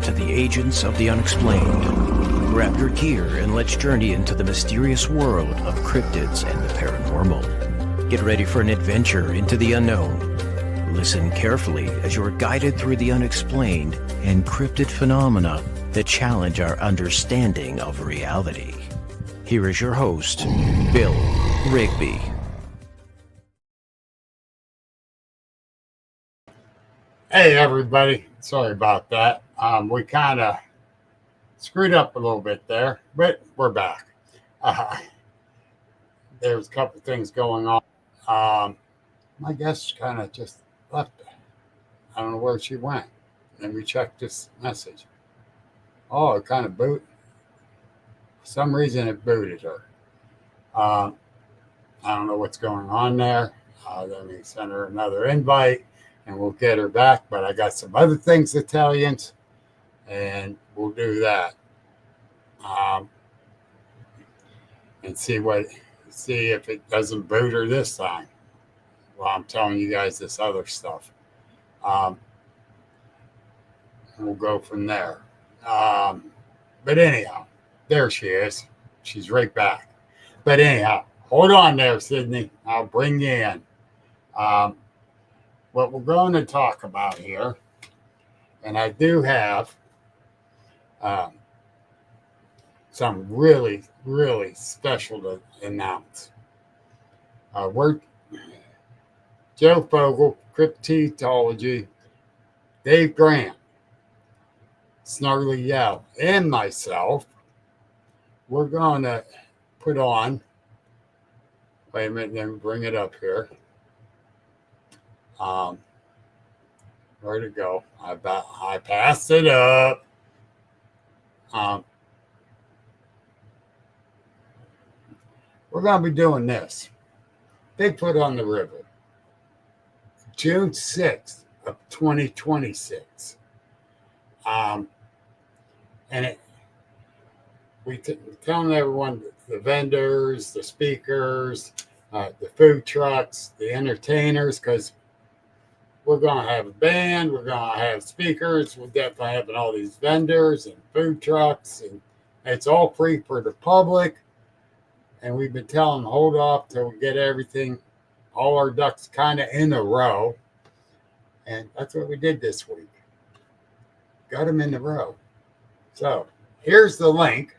to the Agents of the Unexplained. Grab your gear and let's journey into the mysterious world of cryptids and the paranormal. Get ready for an adventure into the unknown. Listen carefully as you're guided through the unexplained and cryptid phenomena that challenge our understanding of reality. Here is your host, Bill Rigby. Hey everybody, sorry about that. We kind of screwed up a little bit there, but we're back. There's a couple things going on. My guest kind of just left. I don't know where she went. Let me check this message. Oh, it kind of booted. For some reason it booted her. I don't know what's going on there. Let me send her another invite and we'll get her back. But I got some other things to tell you, and we'll do that. And see if it doesn't boot her this time while I'm telling you guys this other stuff. We'll go from there. But anyhow, there she is. She's right back. But anyhow, hold on there, Sydney. I'll bring you in. What we're going to talk about here, and I do have some really, really special to announce. We're Joe Fogel, Cryptology, Dave Grant, Snarly Yell, and myself. We're going to put on. Wait a minute, let me bring it up here. Where'd it go? I passed it up. We're going to be doing this. Bigfoot on the River, June 6th of 2026. And we're telling everyone, the vendors, the speakers, the food trucks, the entertainers, because we're going to have a band, we're going to have speakers, we're definitely having all these vendors and food trucks, and it's all free for the public. And we've been telling them, hold off till we get everything, all our ducks kind of in a row. And that's what we did this week. Got them in a row. So here's the link.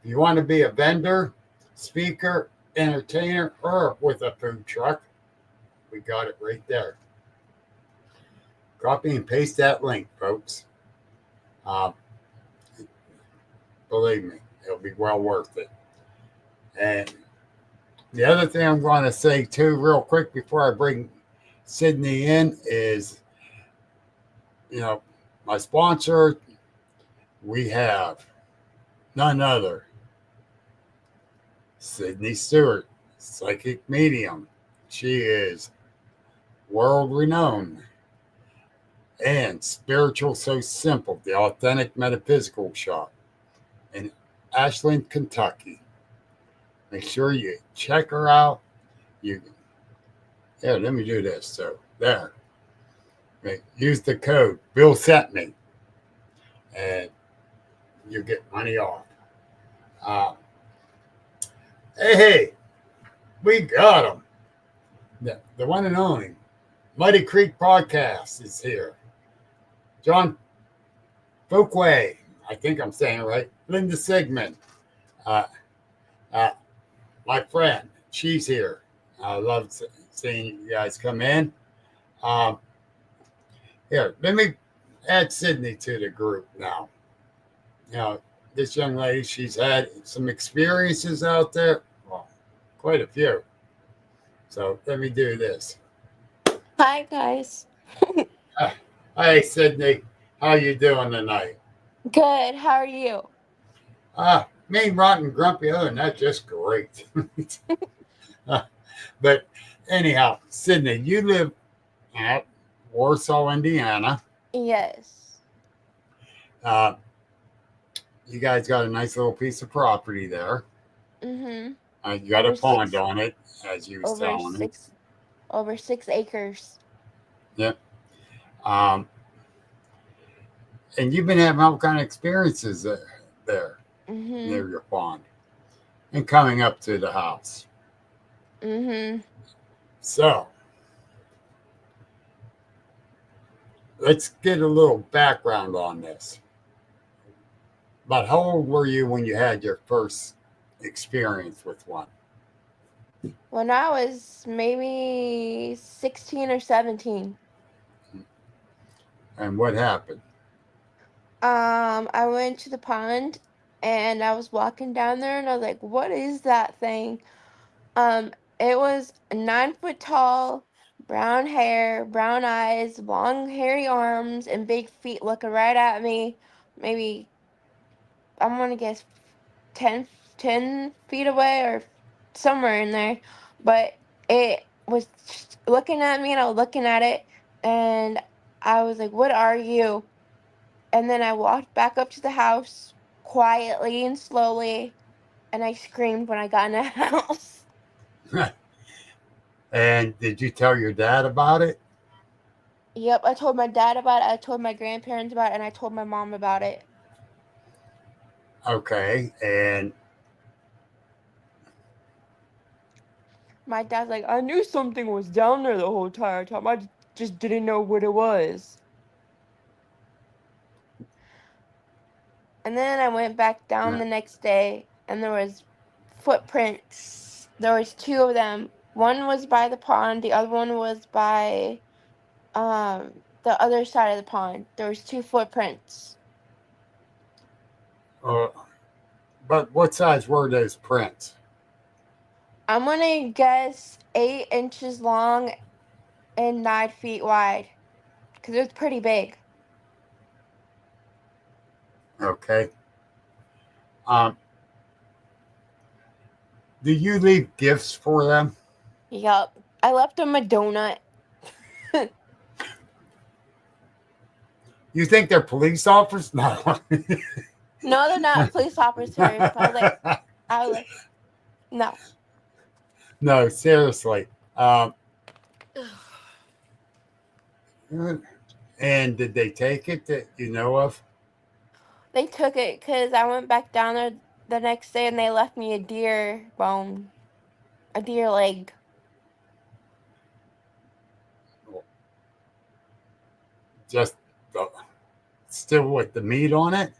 If you want to be a vendor, speaker, entertainer, or with a food truck, we got it right there. Copy and paste that link, folks. Believe me, it'll be well worth it. And the other thing I'm going to say too, real quick, before I bring Sydney in, is, my sponsor, we have none other. Sydney Stewart, psychic medium. She is world renowned. And Spiritual So Simple, the authentic metaphysical shop in Ashland, Kentucky. Make sure you check her out. Let me do this. So there. Use the code Bill sent me, and you get money off. Hey, we got them. The one and only Muddy Creek Podcast is here. John Folkway, I think I'm saying it right. Linda Sigmund, my friend, she's here. I love seeing you guys come in. Here, let me add Sydney to the group now. This young lady, she's had some experiences out there. Well, quite a few. So let me do this. Hi, guys. Hey, Sydney. How you doing tonight? Good. How are you? Mean, rotten, grumpy. Other than that, just great. But anyhow, Sydney, you live at Warsaw, Indiana. Yes. You guys got a nice little piece of property there. Mm-hmm. You got a pond on it, as you was telling me. Over 6 acres. Yep. And you've been having all kind of experiences there Mhm. near your pond and coming up to the house. Mhm. So let's get a little background on this. About how old were you when you had your first experience with one? When I was maybe 16 or 17, And what happened? I went to the pond and I was walking down there and I was like, "What is that thing?" It was 9 foot tall, brown hair, brown eyes, long hairy arms, and big feet looking right at me. Maybe I'm gonna guess 10, 10 feet away or somewhere in there. But it was just looking at me and I was looking at it and I was like, "What are you?" And then I walked back up to the house quietly and slowly and I screamed when I got in the house. And did you tell your dad about it? Yep, I told my dad about it, I told my grandparents about it, and I told my mom about it. Okay. And My dad's like, "I knew something was down there the whole entire time. just didn't know what it was." And then I went back down the next day, and there was footprints. There was two of them. One was by the pond, the other one was by the other side of the pond. There was two footprints. uh, but what size were those prints? I'm gonna guess 8 inches long and 9 feet wide, because it was pretty big. Okay. Um, do you leave gifts for them? Yup. I left them a donut. You think they're police officers? No. No, they're not police officers, but I was like, no. No, seriously. Um, and did they take it that you know of? They took it because I went back down there the next day and they left me a deer bone, a deer leg. Just still with the meat on it?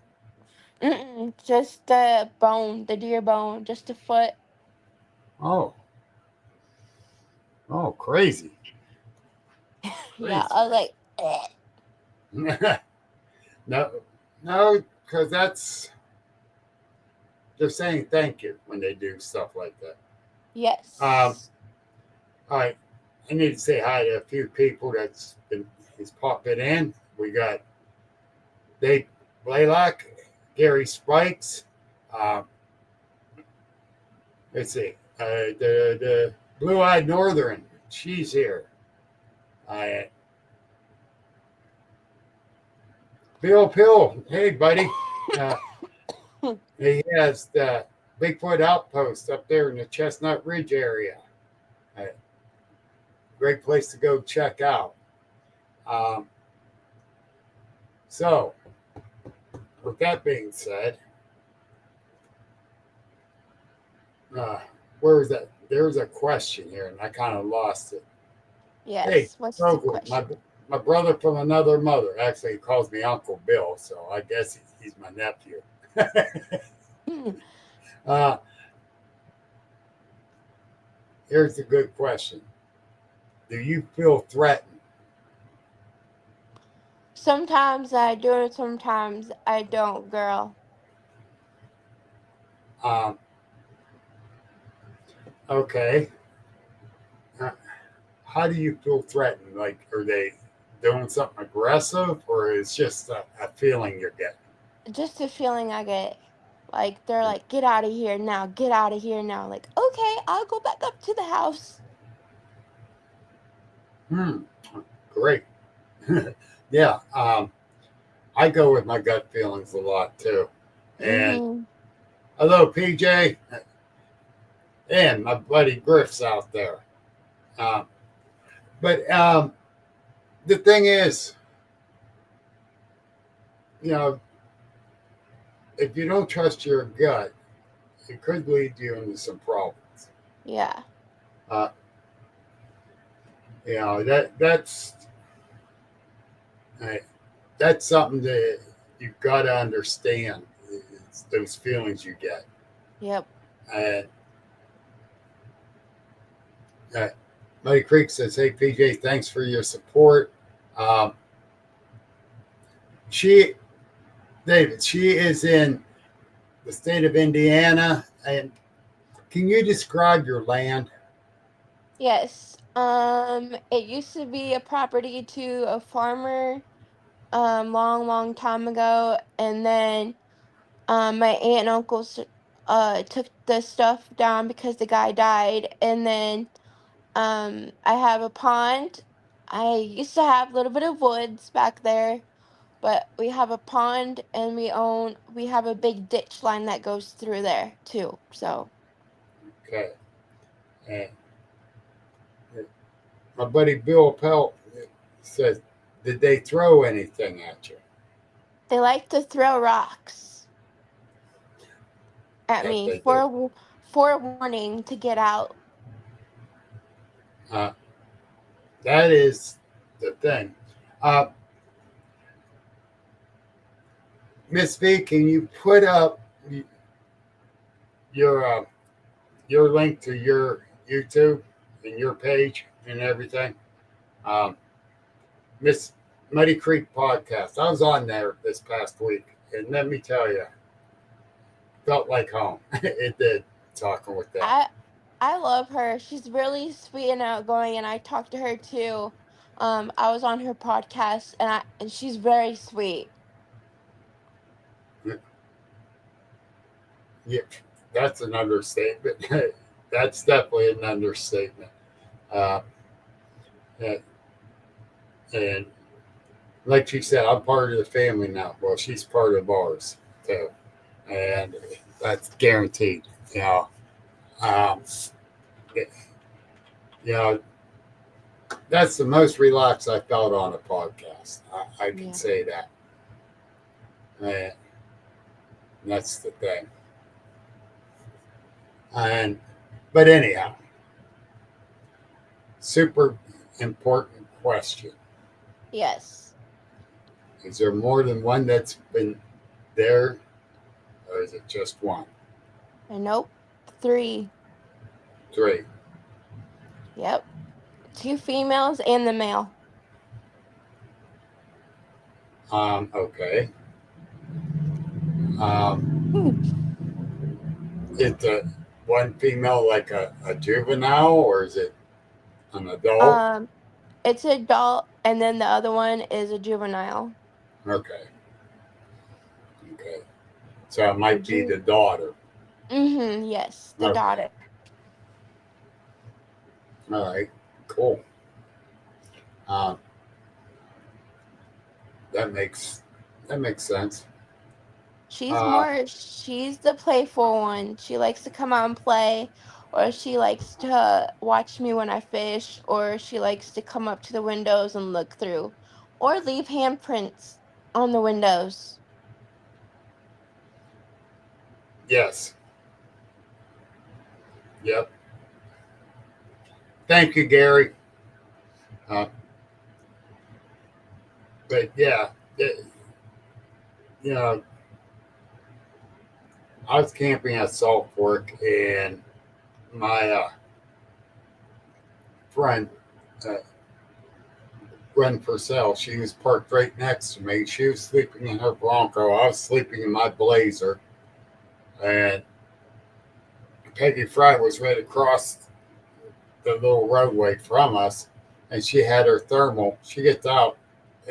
Mm-mm, just the bone, the deer bone, just a foot. Oh, oh, crazy, Yeah, crazy. I was like, eh. No, no, because they're saying thank you when they do stuff like that. Um, Yes. all right, I need to say hi to a few people is popping in. We got Dave Blaylock, Gary Spikes. Um, let's see, the Blue Eyed Northern. She's here. Uh, Bill Pill. Hey, buddy. Uh, he has the Bigfoot Outpost up there in the Chestnut Ridge area. Uh, Great place to go check out. Um, so, with that being said, uh, where is that? There's a question here, and I kind of lost it. Hey, Yes. What's the Grover, question? my brother from another mother. Actually, he calls me Uncle Bill, so I guess he's my nephew. uh, Here's a good question. Do you feel threatened? Sometimes I do and sometimes I don't, girl. Um, okay. Uh, how do you feel threatened? Like, are they doing something aggressive, or is just a feeling you're getting? Just a feeling I get. Like they're like, "Get out of here now, get out of here now." Like, okay, I'll go back up to the house. Hmm. Great. Yeah. I go with my gut feelings a lot too. And Mm-hmm. hello, PJ, and my buddy Griff's out there. Um, but the thing is, you know, if you don't trust your gut, it could lead you into some problems. Yeah. Uh, that's uh, that's something that you've got to understand. It's those feelings you get, Yep. and uh, Muddy Creek says, "Hey PJ, thanks for your support." Um, she, David, she is in the state of Indiana, and can you describe your land? Yes. It used to be a property to a farmer, long, long time ago, and then my aunt and uncle took the stuff down because the guy died, and then I have a pond. I used to have a little bit of woods back there, but we have a pond and we have a big ditch line that goes through there too. So Okay, and my buddy Bill Pelt says, "Did they throw anything at you?" they like to throw rocks at That me they do. for warning to get out. Uh, that is the thing. Uh, Miss V, can you put up your uh, your link to your YouTube and your page and everything? Um, Miss Muddy Creek podcast. I was on there this past week, and let me tell you, felt like home. It did talking with them. I I love her. She's really sweet and outgoing, and I talked to her too. I was on her podcast, and she's very sweet. Yeah, that's an understatement. That's definitely an understatement. Uh, and, and like she said, I'm part of the family now. Well, she's part of ours too, and that's guaranteed. You know, um, it- you know, that's the most relaxed I felt on a podcast. I can Yeah. say that, and that's the thing. And but anyhow, super important question. Yes. Is there more than one that's been there, or is it just one? And nope. 3. Three. Yep. 2 females and the male. Okay. Um, Hmm. is the one female like a juvenile, or is it an adult? Um, it's adult, and then the other one is a juvenile. Okay. Okay. So it might be the daughter. Yes, the Okay. daughter. All right. Cool. Um, that makes that makes sense. Uh, She's the playful one. She likes to come out and play, or she likes to watch me when I fish, or she likes to come up to the windows and look through, or leave handprints on the windows. yes. Yep. Thank you, Gary. Uh, but yeah, it, you know, I was camping at Salt Fork, and my friend, uh, Gwen Purcell, she was parked right next to me. She was sleeping in her Bronco. I was sleeping in my Blazer, and Peggy Fry was right across the little roadway from us, and she had her thermal. She gets out,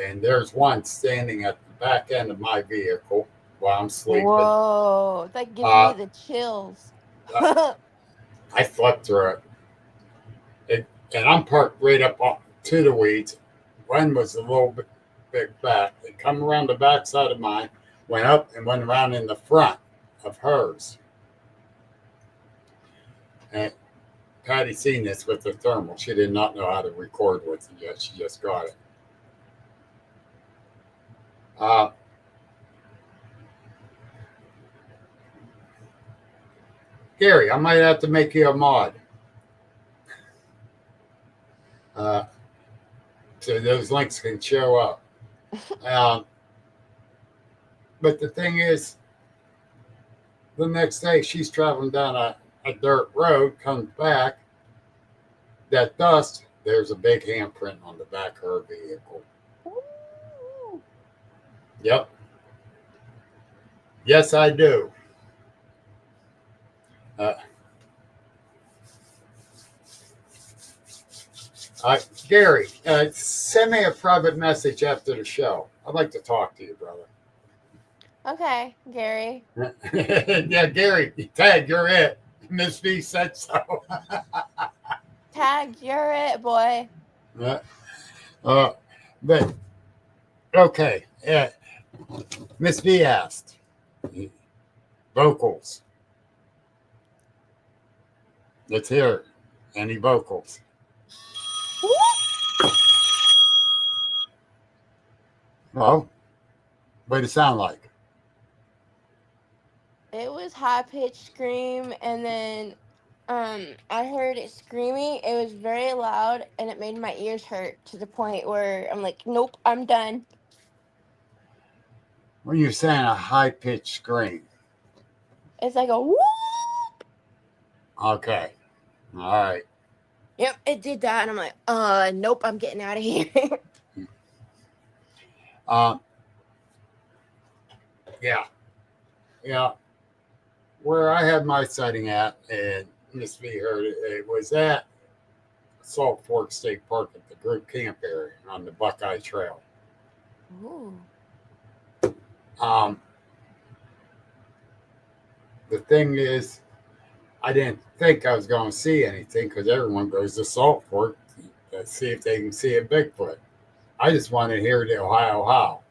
and there's one standing at the back end of my vehicle while I'm sleeping. Whoa, that gives me Uh, the chills. I slept through and I'm parked right up to the weeds. One was a little bit back. They come around the back side of mine, went up and went around in the front of hers. And Patty seen this with the thermal. She did not know how to record with it yet. She just got it. Uh, Gary, I might have to make you a mod. Uh, so those links can show up. Um, but the thing is, the next day she's traveling down a dirt road, comes back, that dust, there's a big handprint on the back of her vehicle. Ooh. Yep. Yes, I do. Uh, Gary, send me a private message after the show. I'd like to talk to you, brother. Okay, Gary. Yeah, Gary, tag, you're it. Miss V said so. Tag, you're it, boy. uh, but okay, Miss V asked vocals. Let's hear any vocals. Well, what did it sound like? It was high pitched scream, and then I heard it screaming. It was very loud, and it made my ears hurt to the point where I'm like, nope, I'm done. When you're saying a high pitched scream. It's like a whoop. Okay. All right. Yep, it did that, and I'm like, nope, I'm getting out of here. Um, yeah. Yeah. Where I had my sighting at, and Miss V heard it, it was at Salt Fork State Park at the group camp area on the Buckeye Trail. Ooh. Um, the thing is, I didn't think I was going to see anything because everyone goes to Salt Fork to see if they can see a Bigfoot. I just wanted to hear the Ohio howl.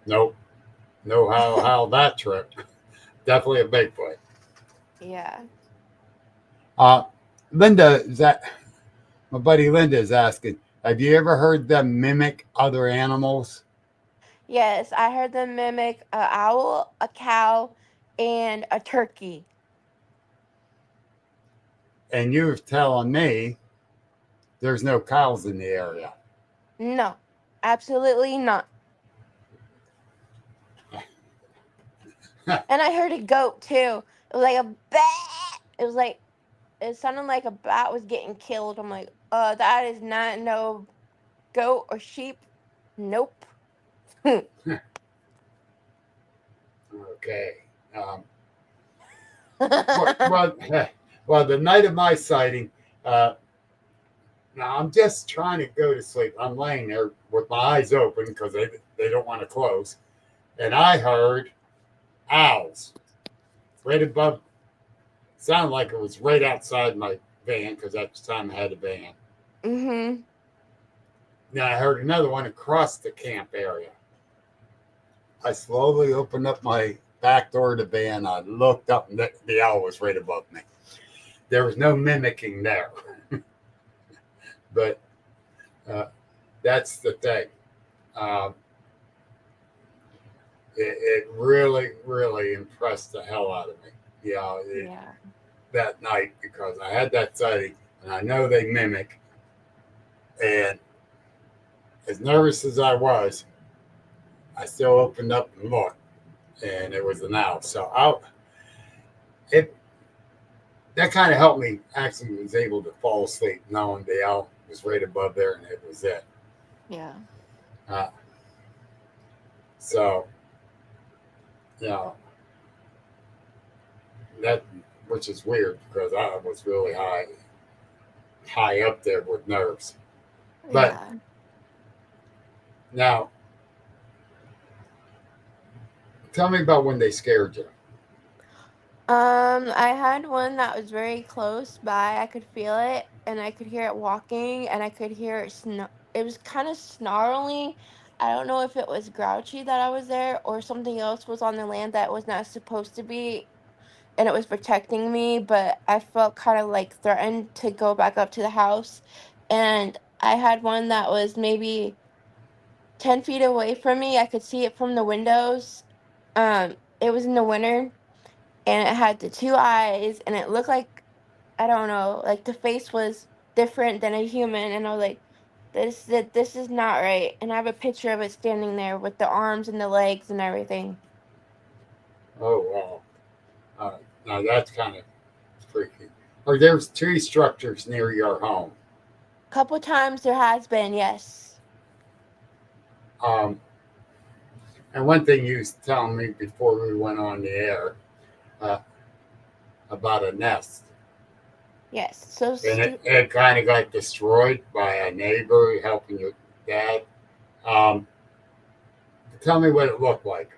Nope. No how that trip. Definitely a Bigfoot. Yeah. Linda, is that my buddy Linda is asking, have you ever heard them mimic other animals? Yes, I heard them mimic a owl, a cow, and a turkey. And you're telling me there's no cows in the area. No, absolutely not. And I heard a goat too. It was like a bat. It was like it sounded like a bat was getting killed. I'm like, that is not no goat or sheep. Nope. Okay. Well, well, the night of my sighting, now I'm just trying to go to sleep. I'm laying there with my eyes open because they don't want to close. And I heard owls right above, sounded like it was right outside my van because at the time I had a van. Mm-hmm. Then I heard another one across the camp area. I slowly opened up my back door of the van. I looked up and the owl was right above me. There was no mimicking there. But that's the thing. Um, it really, really impressed the hell out of me. Yeah. That night because I had that sighting and I know they mimic. And as nervous as I was, I still opened up and looked, and it was an owl. So that kind of helped me. Actually, was able to fall asleep knowing the owl was right above there, and it was it. Yeah. So, you know, that which is weird because I was really high up there with nerves. But Yeah. now, tell me about when they scared you. I had one that was very close by. I could feel it, and I could hear it walking, and I could hear it it was kind of snarling. I don't know if it was grouchy that I was there or something else was on the land that was not supposed to be, and it was protecting me, but I felt kind of like threatened to go back up to the house. And I had one that was maybe 10 feet away from me. I could see it from the windows. It was in the winter, and it had the two eyes, and it looked like, I don't know, like the face was different than a human, and I was like, this is not right. And I have a picture of it standing there with the arms and the legs and everything. Oh wow. Now that's kind of freaky. Or there's tree structures near your home. Couple times there has been, yes. Um, and one thing you was telling me before we went on the air uh, about a nest, Yes. So and it kind of got destroyed by a neighbor helping your dad. Um, tell me what it looked like.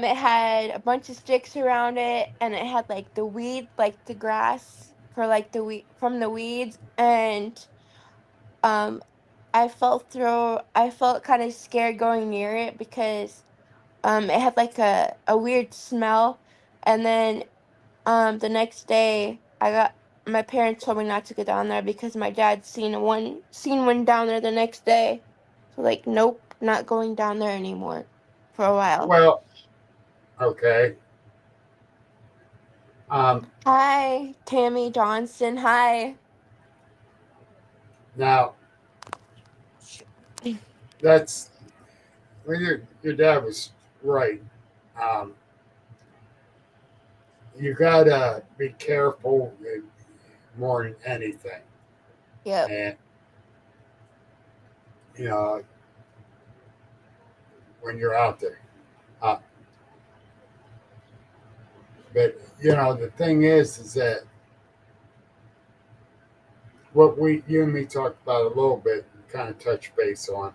it had a bunch of sticks around it, and it had like the weed, like the grass for like the weed from the weeds, and um I felt kind of scared going near it because it had like a weird smell, and then the next day my parents told me not to go down there because my dad seen one down there the next day. So like nope, not going down there anymore for a while. Well, okay. Um, Hi, Tammy Johnson. Hi. now that's well, your dad was right. Um, you gotta be careful more than anything, Yep. and you know when you're out there. Uh, but the thing is that what you and me talked about a little bit, kind of touch base on,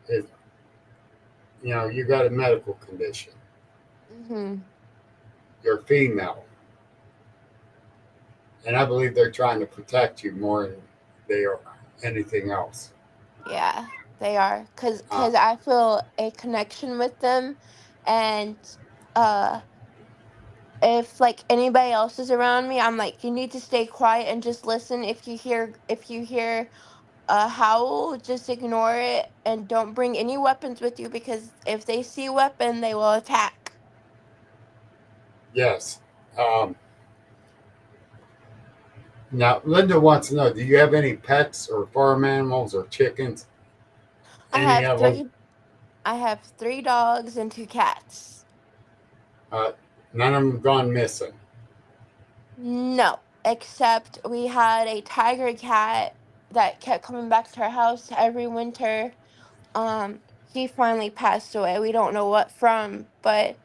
is you got a medical condition. Mhm. You're female, and I believe they're trying to protect you more than they are anything else. Yeah, they are. Cause, Uh, 'cause I feel a connection with them, and uh if like anybody else is around me, I'm like, you need to stay quiet and just listen. If you hear a howl, just ignore it and don't bring any weapons with you because if they see a weapon, they will attack. yes. Um, Now, Linda wants to know: do you have any pets or farm animals or chickens? I Any have of them? three I have 3 dogs and 2 cats. Uh, None of them gone missing. No, except we had a tiger cat that kept coming back to our house every winter. He finally passed away. We don't know what from, but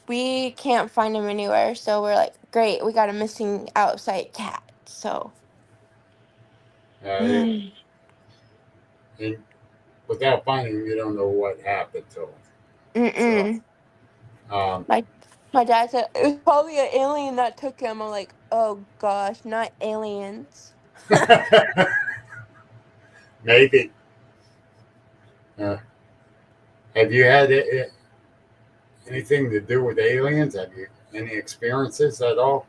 we can't find him anywhere. So we're like, great, we got a missing outside cat. So And without finding them, you don't know what happened to them. So, mm-mm. um, My my dad said it was probably an alien that took him. I'm like, oh gosh, not aliens. maybe. Uh, have you had anything to do with aliens? Have you any experiences at all?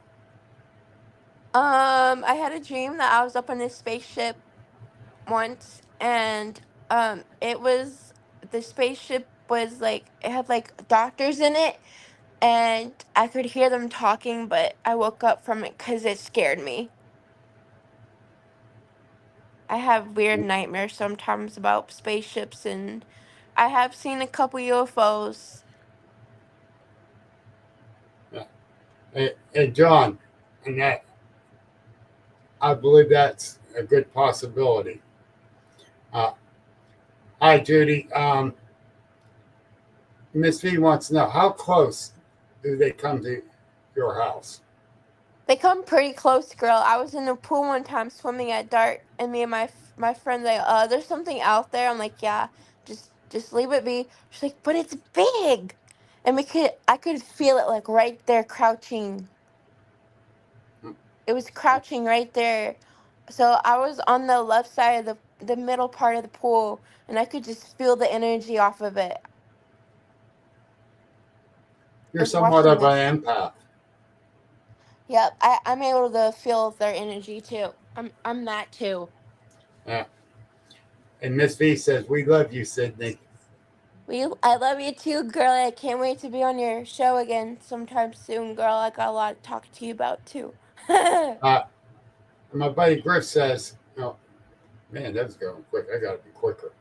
I had a dream that I was up on this spaceship once, and it was the spaceship was like it had like doctors in it, and I could hear them talking, but I woke up from it because it scared me. I have weird nightmares sometimes about spaceships, and I have seen a couple UFOs. Hey, John, and that I believe that's a good possibility. Uh, Hi, Judy. Miss V wants to know how close do they come to your house? They come pretty close, girl. I was in the pool one time swimming at dark, and me and my friend like, there's something out there. I'm like, yeah, just leave it be. She's like, but it's big, and I could feel it like right there crouching. It was crouching right there. So I was on the left side of the middle part of the pool, and I could just feel the energy off of it. I You're was somewhat watching of this. an empath. Yep, I'm able to feel their energy too. I'm that too. Yeah. And Miss V says, "We love you, Sydney." I love you too, girl. I can't wait to be on your show again sometime soon, girl. I got a lot to talk to you about too. Uh, my buddy Griff says, "Oh man, that was going quick. I got to be quicker."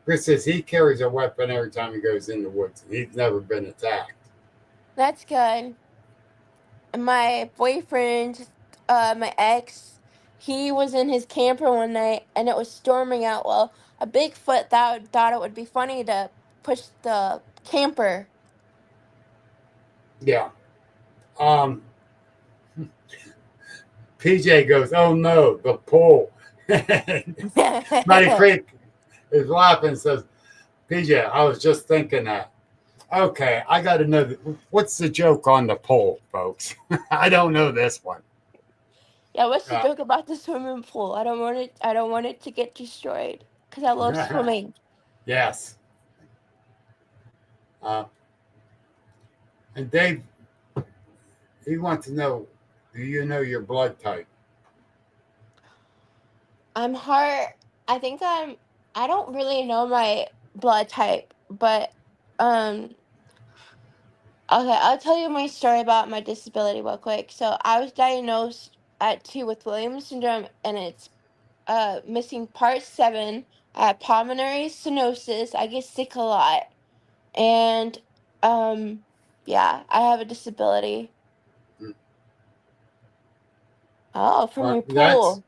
Griff says he carries a weapon every time he goes in the woods. He's never been attacked. That's good. My boyfriend, my ex, he was in his camper one night and it was storming out. Well, a Bigfoot thought it would be funny to push the camper. Yeah. Um, PJ goes, "Oh no, the pole." Matty Creek is laughing and says, "PJ, I was just thinking that." Okay, I got to know what's the joke on the pole, folks. I don't know this one. Yeah, what's the Uh, joke about the swimming pool? I don't want it. I don't want it to get destroyed because I love swimming. yes. Uh, and Dave, he wants to know, do you know your blood type? I'm hard. I think I'm. I don't really know my blood type, but um. Okay, I'll tell you my story about my disability real quick. So I was diagnosed at 2 with Williams syndrome, and it's missing part 7. I have pulmonary stenosis. I get sick a lot, and um, yeah, I have a disability. Oh, from your That's pool.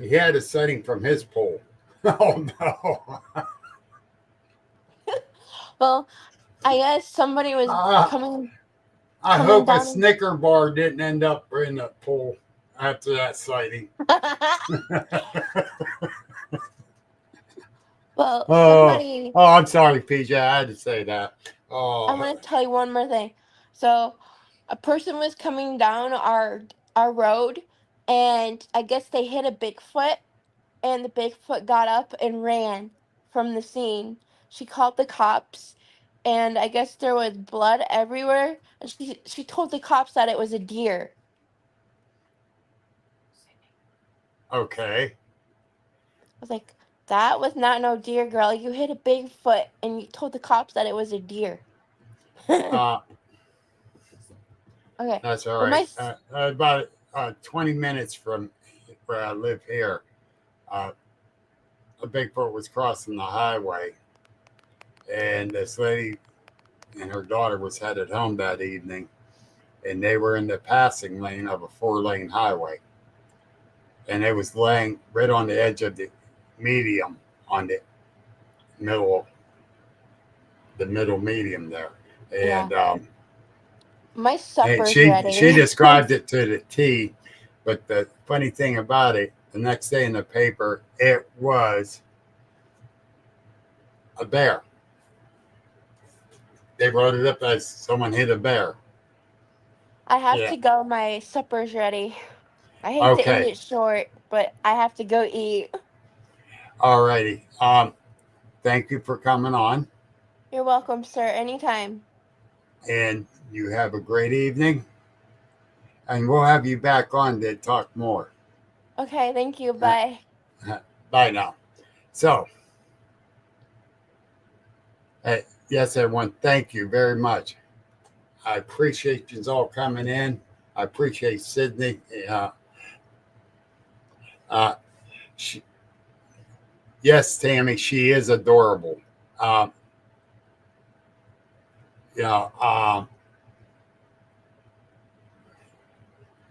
he had a setting from his pole. Oh no! Well, I guess somebody was Uh, coming I coming hope a down. Snicker bar didn't end up in the pole after that sighting. Well, Oh, somebody. oh, I'm sorry, PJ. I had to say that. I'm Oh, gonna tell you one more thing. So, a person was coming down our road, and I guess they hit a Bigfoot, and the Bigfoot got up and ran from the scene. She called the cops, and I guess there was blood everywhere. And she told the cops that it was a deer. okay. I was like, that was not no deer, girl. You hit a Bigfoot, and you told the cops that it was a deer. Okay, Uh, that's all but my right. About 20 minutes from where I live here, uh, a Bigfoot was crossing the highway, and this lady and her daughter was headed home that evening, and they were in the passing lane of a 4-lane highway, and it was laying right on the edge of the medium on middle, the middle medium there, yeah, my and supper's she ready. described it to the T. But the funny thing about it, the next day in the paper, it was a bear. They wrote it up as someone hit a bear. I have Yeah. to go. My supper's ready. I hate to end Okay. it short, but I have to go eat. All righty. Thank you for coming on, You're welcome, sir. Anytime. and you have a great evening. And we'll have you back on to talk more. Okay, thank you. Uh, Bye. Bye now. So, yes, everyone, thank you very much. I appreciate you all coming in. I appreciate Sydney. Uh, she, yes, Tammy, she is adorable. Um, you know,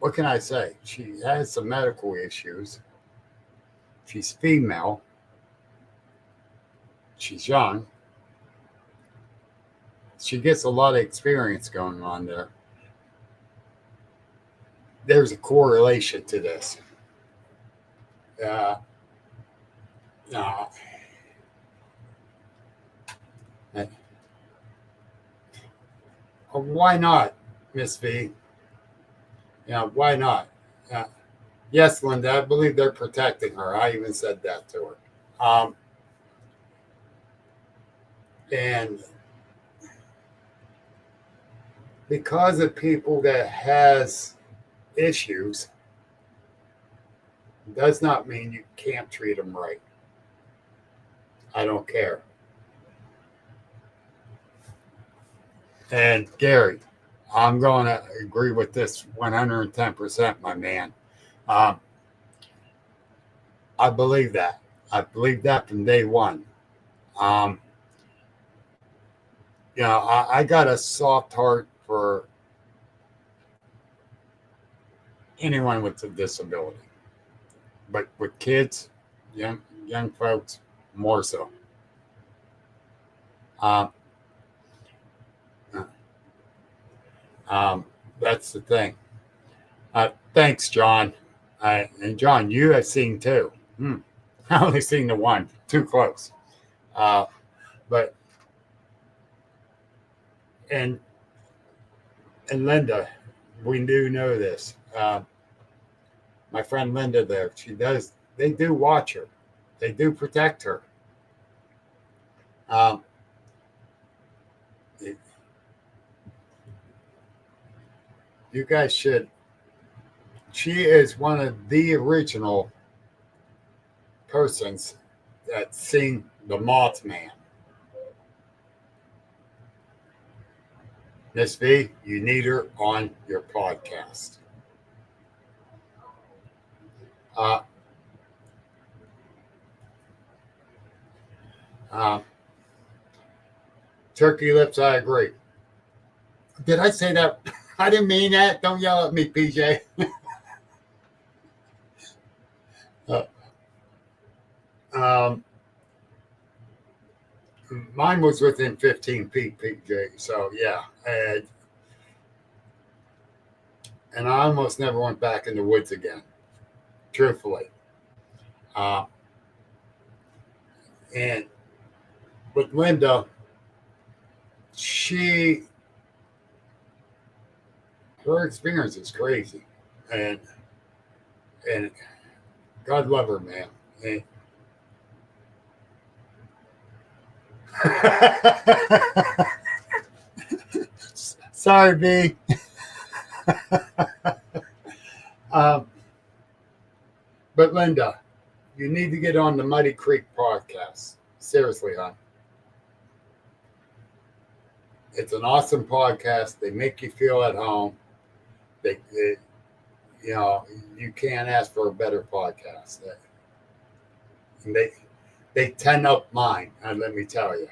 what can I say? She has some medical issues. She's female. She's young. She gets a lot of experience going on there. There's a correlation to this. Uh, uh, why not, Miss V? Yeah, why not? Uh, yes, Linda, I believe they're protecting her. I even said that to her. And because of people that has issues, does not mean you can't treat them right. I don't care. And Gary, I'm going to agree with this 110%, my man. Um, I believe that. I believe that from day one. Um, I got a soft heart for anyone with a disability, but with kids, young folks, more so. Um, um, that's the thing. Thanks, John. And John, you have seen two. I only seen the one. Too close. Uh, but and and Linda, we do know this. My friend Linda there, she does. They do watch her. They do protect her. Um, you guys should. She is one of the original persons that seen the Mothman. Miss V, you need her on your podcast. Uh, uh, Turkey lips, I agree. Did I say that? I didn't mean that. Don't yell at me, PJ. uh, um, Mine was within 15 feet, PJ. So, yeah. And I almost never went back in the woods again, truthfully. Uh, and with Linda, her experience is crazy. And God love her, man. And, sorry, B. But Linda, you need to get on the Muddy Creek podcast. Seriously, hon. It's an awesome podcast. They make you feel at home. You can't ask for a better podcast. They 10 up mine, and let me tell you.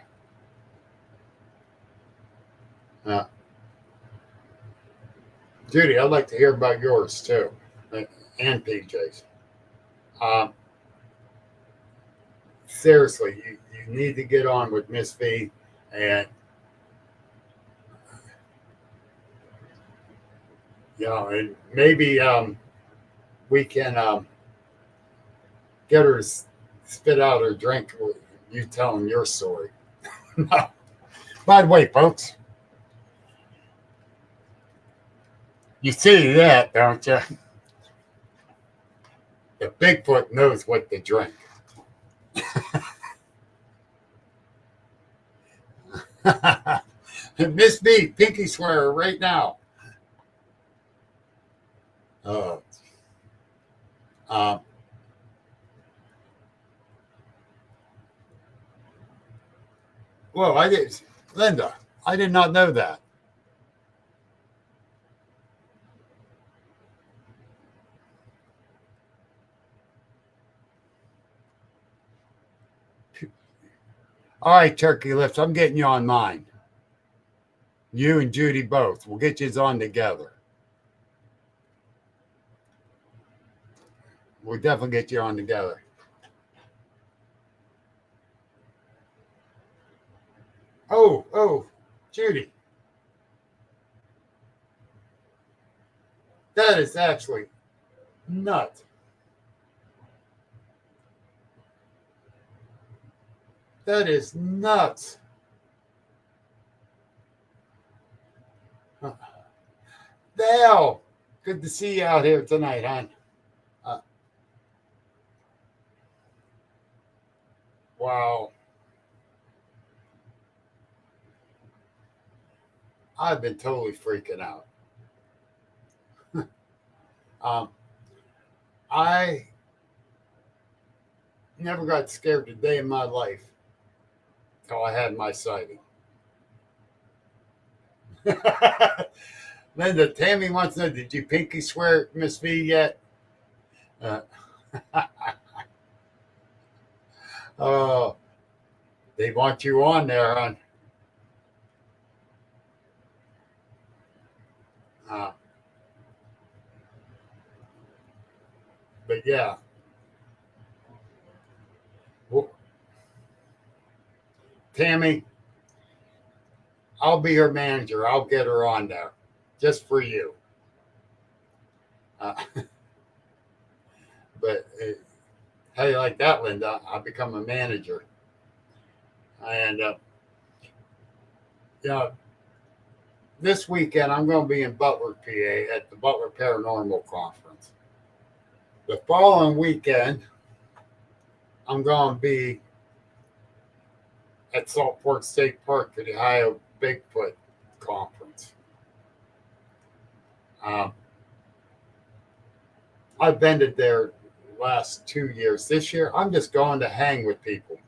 Judy, I'd like to hear about yours too, and PJ's. Seriously, you need to get on with Miss V, and and maybe we can get her to spit out her drink with you telling your story. By the way, folks, you see that, don't you? The Bigfoot knows what to drink. Miss B, pinky swear right now. Oh. Well, Linda, I did not know that. All right, Turkey Lips, I'm getting you on mine. You and Judy both. We'll get you on together. We'll definitely get you on together. Oh, Judy. That is actually nuts. That is nuts. Dale, good to see you out here tonight, hon. Wow. I've been totally freaking out. I never got scared a day in my life until I had my sighting. Linda, Tammy wants to know, did you pinky swear at Miss V yet? Uh, oh, they want you on there, hon. Uh, but yeah. Well, Tammy, I'll be her manager. I'll get her on there just for you. Uh, but how you like that, Linda? I'll become a manager. And, you know, this weekend I'm going to be in Butler, PA at the Butler Paranormal Conference. The following weekend, I'm going to be at Salt Fork State Park for the Ohio Bigfoot Conference. I've been to there last 2 years. This year, I'm just going to hang with people.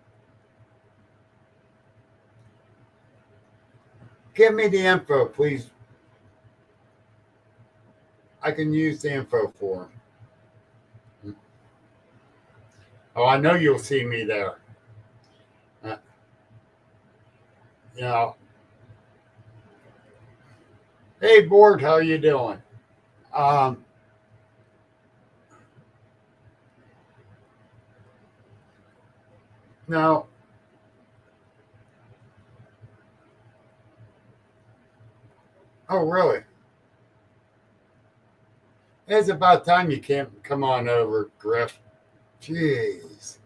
Give me the info, please. I can use the info for them. Oh, I know you'll see me there. You know, hey, Board, how you doing? No. Oh, really? It's about time you can't come on over, Griff. Jeez.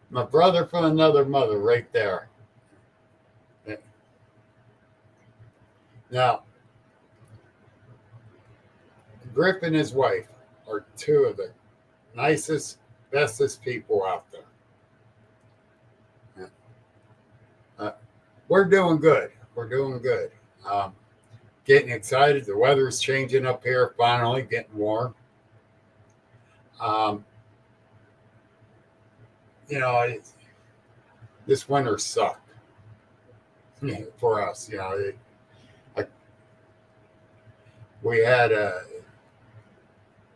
My brother from another mother right there. Now, Griff and his wife are two of the nicest, bestest people out there. We're doing good. We're doing good. Getting excited. The weather's changing up here, finally getting warm. You know, this winter sucked for us. You know, we had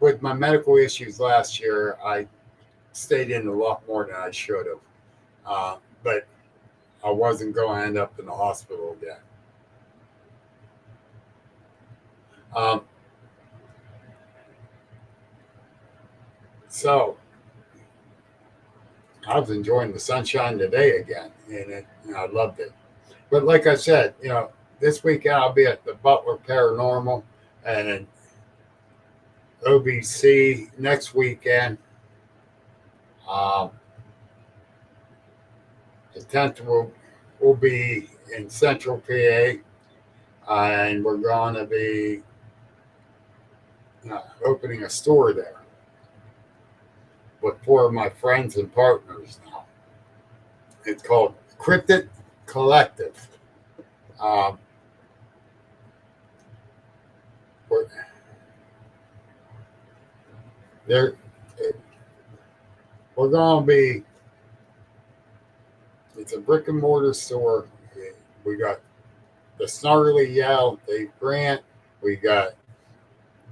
with my medical issues last year, I stayed in a lot more than I should have. But I wasn't going to end up in the hospital again. So I was enjoying the sunshine today again, and I loved it. But like I said, you know, this weekend I'll be at the Butler Paranormal and OBC next weekend. The 10th will be in Central PA, and we're going to be opening a store there with 4 of my friends and partners now. It's called Cryptid Collective. We're going to be, it's a brick and mortar store. We got the Snarly Yell, Dave Grant. We got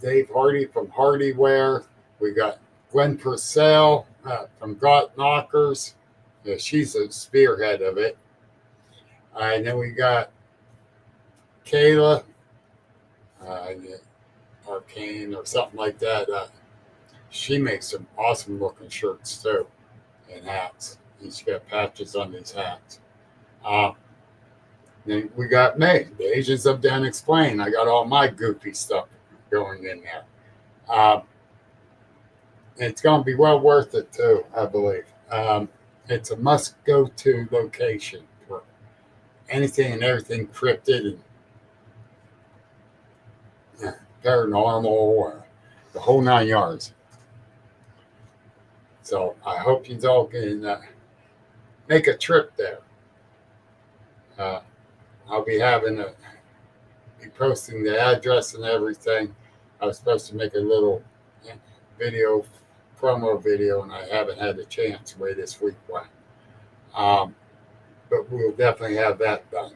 Dave Hardy from Hardyware. We got Gwen Purcell from Got Knockers. Yeah, she's a spearhead of it. And then we got Kayla, Arcane or something like that. She makes some awesome looking shirts too and hats. She's got patches on these hats. Then we got me, the Agents of Dan Explain. I got all my goofy stuff going in there. It's going to be well worth it too, I believe. It's a must-go-to location for anything and everything cryptid and paranormal or the whole 9 yards. So I hope you all can make a trip there. I'll be posting the address and everything. I was supposed to make a little promo video, and I haven't had a chance the way this week went. But we'll definitely have that done.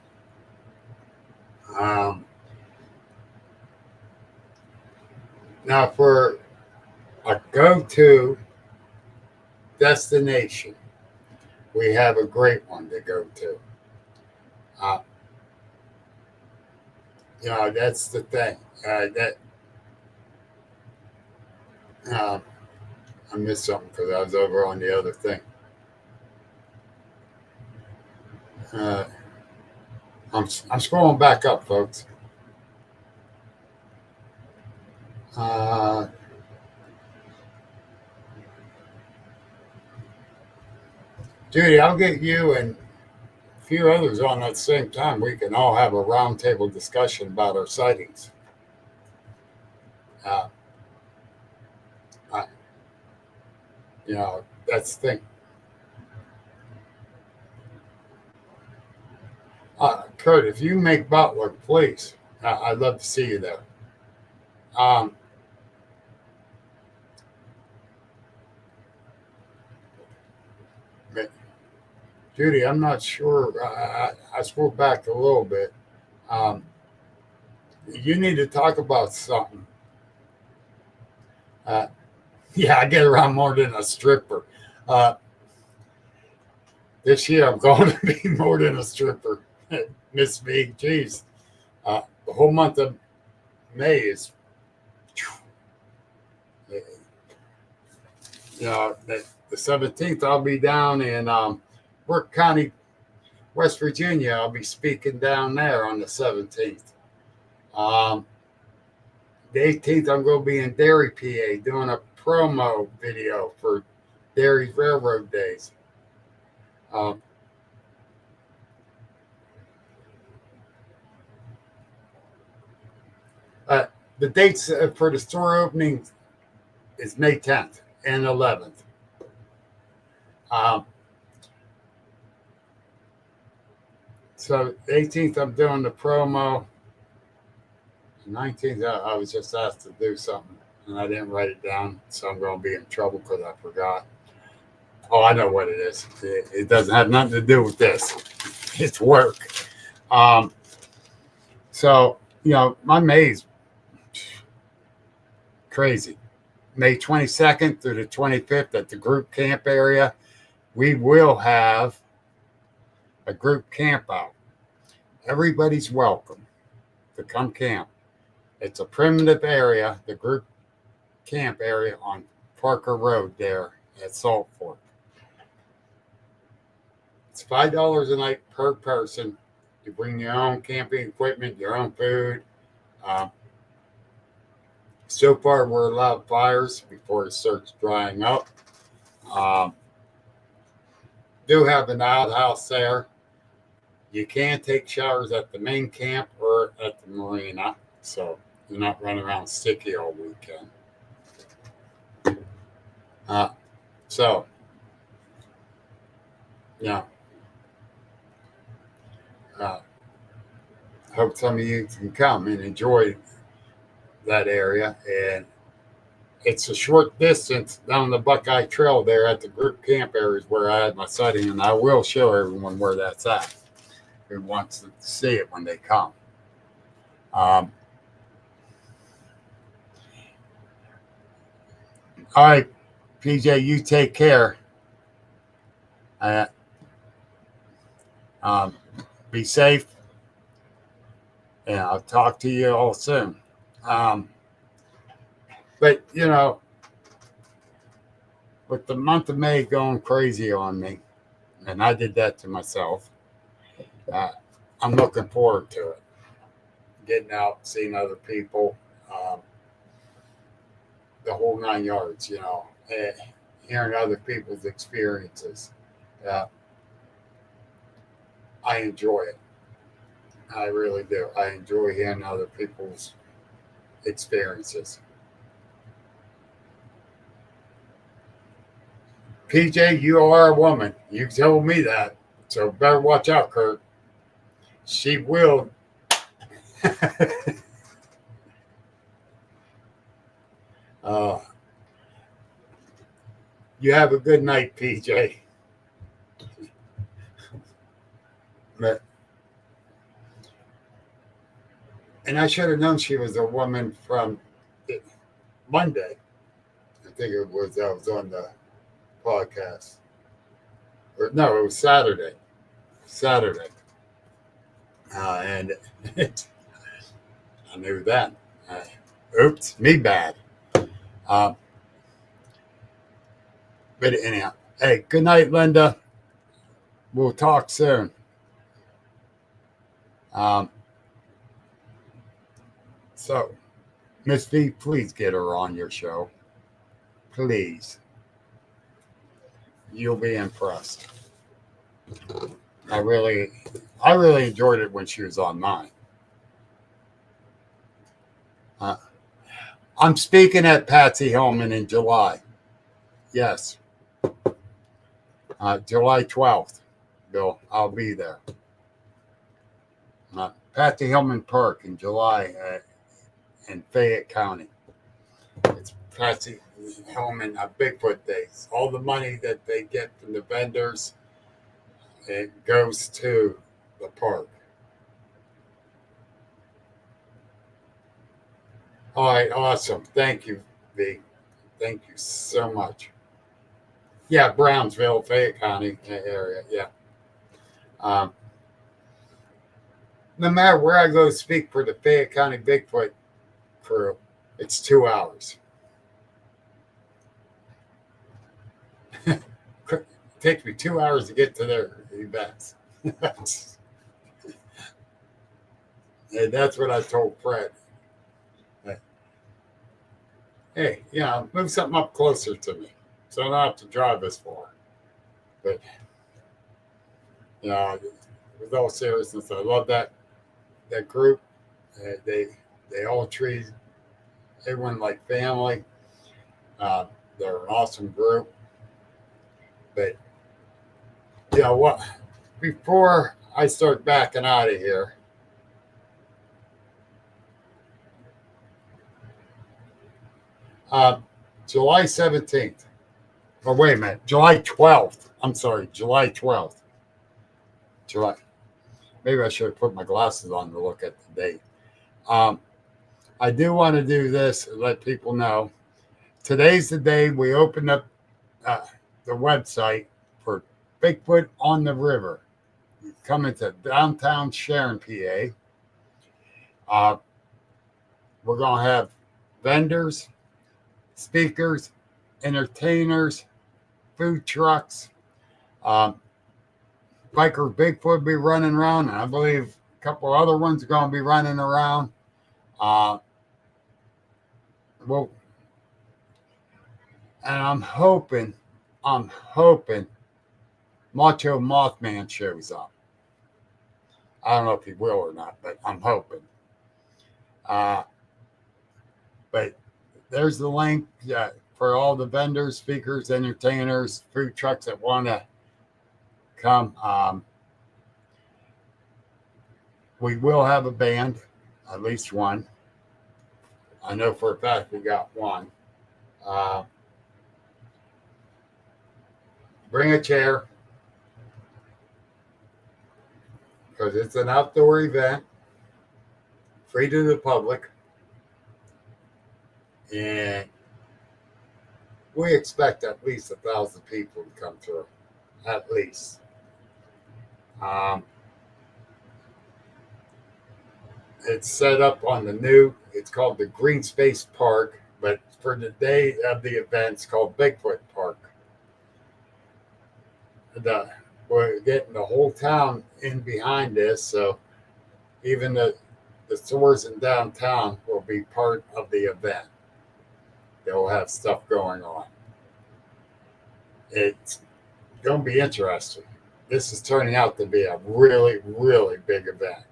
Now, for a go-to destination, we have a great one to go to. Uh, that's the thing. Uh, I missed something because I was over on the other thing. I'm scrolling back up, folks. Judy, I'll get you and a few others on at the same time. We can all have a roundtable discussion about our sightings. Uh, I, that's the thing. Kurt, if you make Butler, please, I'd love to see you there. But Judy, I'm not sure. I scrolled back a little bit. You need to talk about something. Yeah, I get around more than a stripper. This year, I'm going to be more than a stripper. Miss me, geez. The whole month of May is, the 17th, I'll be down in Burke County, West Virginia. I'll be speaking down there on the 17th. The 18th, I'm going to be in Derry, PA, doing a promo video for Derry's Railroad Days. The dates for the store opening is May 10th and 11th. So the 18th, I'm doing the promo. The 19th, I was just asked to do something, and I didn't write it down, so I'm going to be in trouble because I forgot. Oh, I know what it is. It doesn't have nothing to do with this. It's work. So, my May's crazy. May 22nd through the 25th at the group camp area, we will have a group camp out. Everybody's welcome to come camp. It's a primitive area, the group camp area on Parker Road there at Salt Fork. It's $5 a night per person. You bring your own camping equipment, your own food. So far, we're allowed fires before it starts drying up. Do have an outhouse there. You can take showers at the main camp or at the marina, so you're not running around sticky all weekend. Hope some of you can come and enjoy that area. And it's a short distance down the Buckeye Trail there at the group camp areas where I had my sighting, and I will show everyone where that's at who wants to see it when they come. All right, PJ, you take care. Be safe, and I'll talk to you all soon. But, with the month of May going crazy on me, and I did that to myself, I'm looking forward to it. Getting out, seeing other people, the whole 9 yards, hearing other people's experiences. I enjoy it. I really do. I enjoy hearing other people's experiences. PJ, you are a woman. You told me that. So better watch out, Kurt. She will. You have a good night, PJ. But, and I should have known she was a woman from Monday. I think it was, I was on the podcast. Or no, it was Saturday. Saturday. And I knew that. Oops, me bad. Um, but anyhow, hey, good night, Linda. We'll talk soon. So, Miss V, please get her on your show. Please. You'll be impressed. I really enjoyed it when she was on mine. I'm speaking at Patsy Hellman in July. Yes. July 12th, Bill. I'll be there. Patsy Hellman Park in July in Fayette County. It's Patsy Hellman Bigfoot Days. All the money that they get from the vendors, it goes to the park. All right, awesome. Thank you, V. Thank you so much. Yeah, Brownsville, Fayette County area. Yeah. No matter where I go to speak for the Fayette County Bigfoot crew, it's 2 hours. It takes me 2 hours to get to their events. And that's what I told Fred. Hey, move something up closer to me so I don't have to drive as far. But, with all seriousness, I love that group. They all treat everyone like family. They're an awesome group. But, what? Before I start backing out of here, July 17th. Oh, wait a minute. July 12th. I'm sorry. July 12th. July. Maybe I should have put my glasses on to look at the date. I do want to do this and let people know. Today's the day we opened up the website for Bigfoot on the River. Coming to downtown Sharon, PA. We're going to have vendors, speakers, entertainers, food trucks. Biker Bigfoot will be running around, and I believe a couple other ones are going to be running around. Well, and I'm hoping Macho Mothman shows up. I don't know if he will or not, but I'm hoping. But there's the link for all the vendors, speakers, entertainers, food trucks that want to come. We will have a band, at least one. I know for a fact we got one. Bring a chair, because it's an outdoor event, free to the public. And we expect at least 1,000 people to come through, at least. It's set up on it's called the Green Space Park, but for the day of the event, it's called Bigfoot Park. We're getting the whole town in behind this, so even the stores in downtown will be part of the event. They'll have stuff going on. It's going to be interesting. This is turning out to be a really, really big event.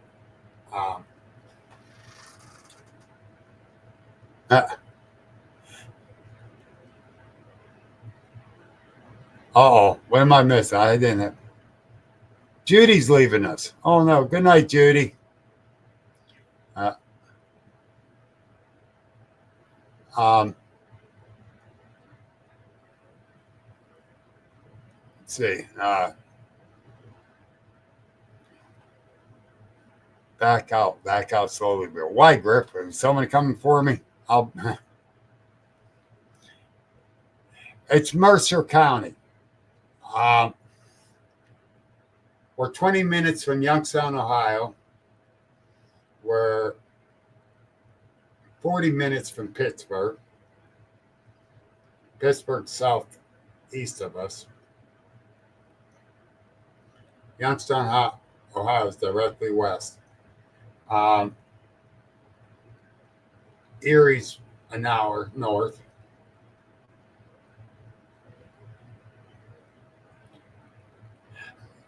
What am I missing? I didn't have... Judy's leaving us. Oh, no. Good night, Judy. Let's see. back out slowly. But why, Griff? Is someone coming for me? It's Mercer County. We're 20 minutes from Youngstown, Ohio. We're 40 minutes from Pittsburgh. Pittsburgh southeast of us. Youngstown, Ohio is directly west. Erie's an hour north.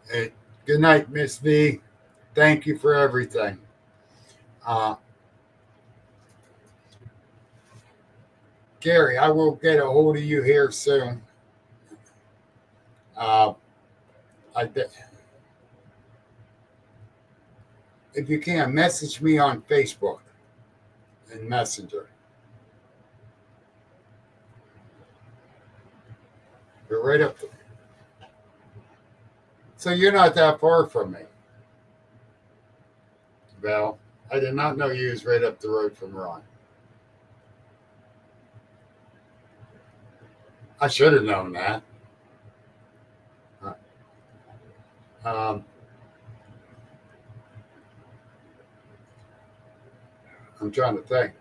Hey, good night, Miss V. Thank you for everything. Gary, I will get a hold of you here soon. If you can, message me on Facebook and Messenger. You're right up there. So you're not that far from me. Val, I did not know you was right up the road from Ron. I should have known that. I'm trying to think.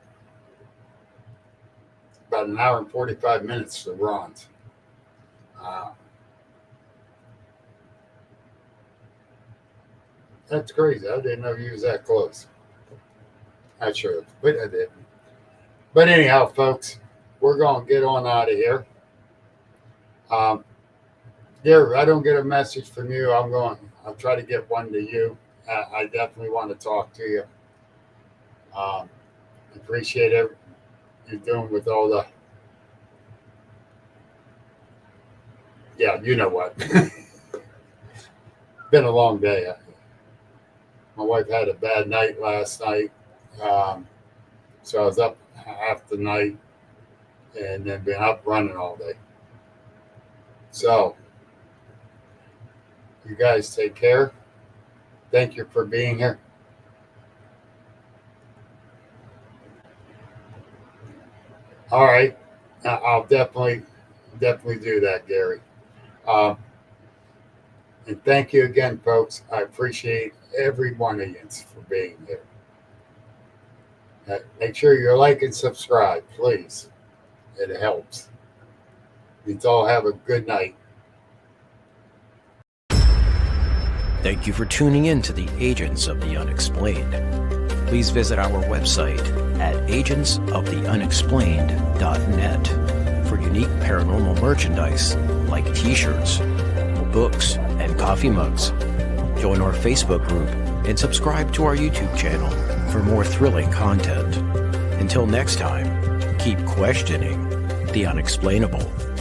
About an hour and 45 minutes to Ron's. That's crazy. I didn't know you was that close. I should have, but I didn't. But anyhow, folks, we're going to get on out of here. Gary, I don't get a message from you. I'll try to get one to you. I definitely want to talk to you. Appreciate everything you're doing with all the, yeah, you know what. Been a long day. My wife had a bad night last night. So I was up half the night and then been up running all day. So you guys take care. Thank you for being here. All right. I'll definitely do that, Gary. And thank you again, folks. I appreciate every one of you for being here. Make sure you like and subscribe, please. It helps. Let's all have a good night. Thank you for tuning in to the Agents of the Unexplained. Please visit our website at agentsoftheunexplained.net for unique paranormal merchandise like t-shirts, books, and coffee mugs. Join our Facebook group and subscribe to our YouTube channel for more thrilling content. Until next time, keep questioning the unexplainable.